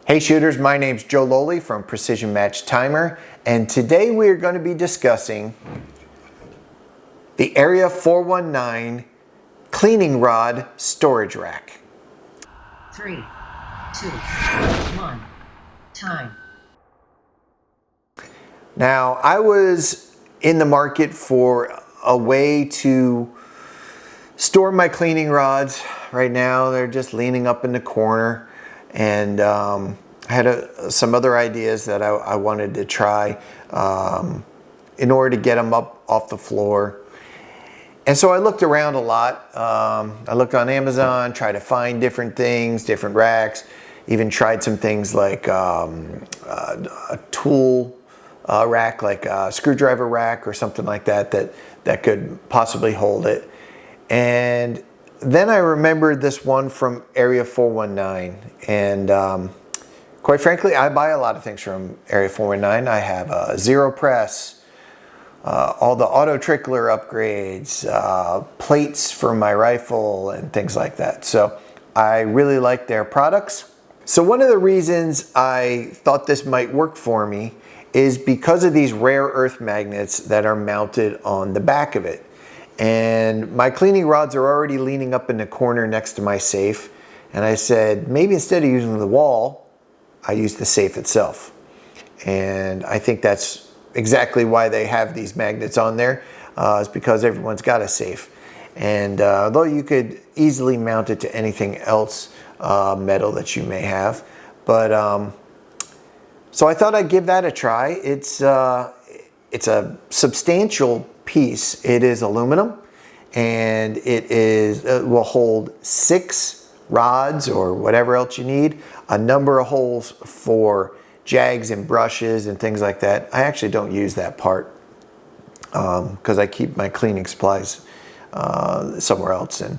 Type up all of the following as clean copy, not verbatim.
Hey shooters, my name's Joe Loley from Precision Match Timer, and today we're going to be discussing the Area 419 cleaning rod storage rack. 3, 2, 1, time. Now, I was in the market for a way to store my cleaning rods. Right now, they're just leaning up in the corner, and I had some other ideas that I wanted to try in order to get them up off the floor. And so I looked around a lot. I looked on Amazon, tried to find different things, different racks, even tried some things like a tool rack, like a screwdriver rack or something like that, that could possibly hold it. And then I remembered this one from Area 419. And quite frankly, I buy a lot of things from Area 419. I have a Zero Press, all the auto trickler upgrades, plates for my rifle and things like that. So I really like their products. So one of the reasons I thought this might work for me is because of these rare earth magnets that are mounted on the back of it. And my cleaning rods are already leaning up in the corner next to my safe. And I said, maybe instead of using the wall, I use the safe itself. And I think that's exactly why they have these magnets on there, is because everyone's got a safe. And although you could easily mount it to anything else metal that you may have, but so I thought I'd give that a try. It's a substantial piece. It is aluminum, and it will hold 6 rods or whatever else you need, a number of holes for jags and brushes and things like that. I actually don't use that part because I keep my cleaning supplies somewhere else. And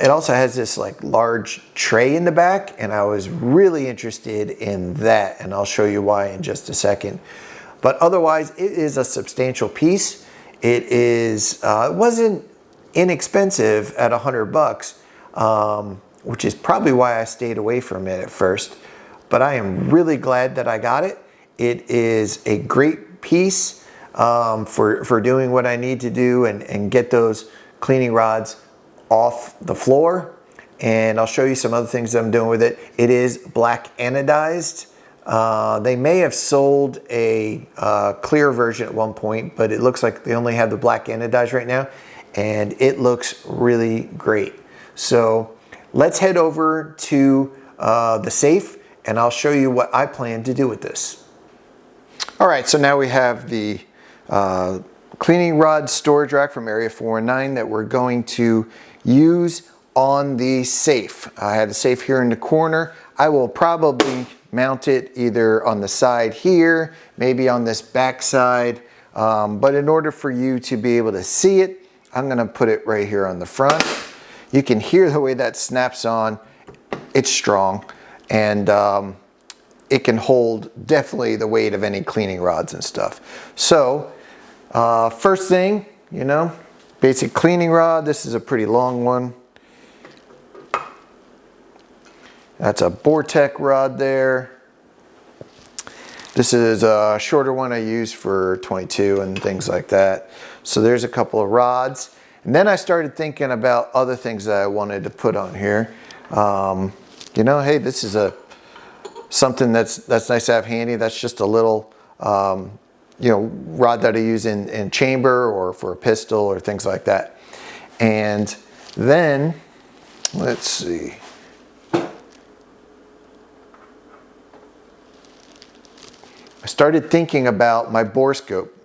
it also has this like large tray in the back, and I was really interested in that, and I'll show you why in just a second. But otherwise, it is a substantial piece. It is it wasn't inexpensive at $100, which is probably why I stayed away from it at first. But I am really glad that I got it. It is a great piece for doing what I need to do and get those cleaning rods off the floor. And I'll show you some other things that I'm doing with it. It is black anodized. They may have sold a clear version at one point, but it looks like they only have the black anodized right now, and it looks really great. So let's head over to the safe, and I'll show you what I plan to do with this. All right, so now we have the cleaning rod storage rack from Area 419 that we're going to use on the safe. I have the safe here in the corner. I will probably mount it either on the side here, maybe on this back side, but in order for you to be able to see it, I'm gonna put it right here on the front. You can hear the way that snaps on. It's strong, and it can hold definitely the weight of any cleaning rods and stuff. So first thing, basic cleaning rod. This is a pretty long one. That's a Bortec rod there. This is a shorter one I use for 22 and things like that. So there's a couple of rods. And then I started thinking about other things that I wanted to put on here. Hey, this is something that's nice to have handy. That's just a little, rod that I use in chamber or for a pistol or things like that. And then, let's see. I started thinking about my bore scope,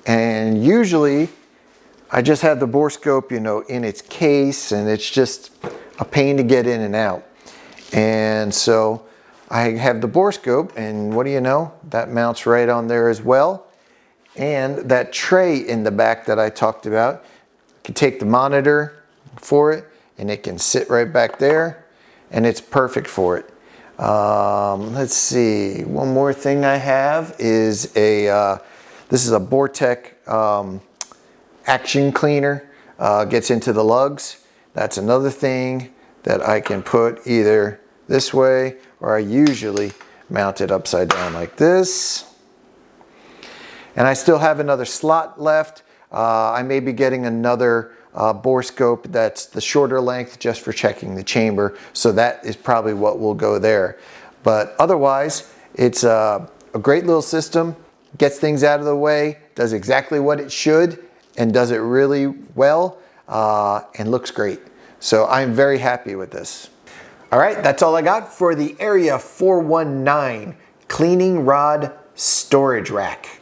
and usually I just have the bore scope, in its case, and it's just a pain to get in and out. And so I have the bore scope, and what do you know? That mounts right on there as well. And that tray in the back that I talked about, I can take the monitor for it, and it can sit right back there, and it's perfect for it. Let's see, one more thing I have is this is a Bortec action cleaner, gets into the lugs. That's another thing that I can put either this way, or I usually mount it upside down like this. And I still have another slot left. I may be getting another bore scope that's the shorter length just for checking the chamber. So that is probably what will go there. But otherwise, it's a great little system. Gets things out of the way, does exactly what it should, and does it really well, and looks great. So I'm very happy with this. All right, that's all I got for the Area 419 cleaning rod storage rack.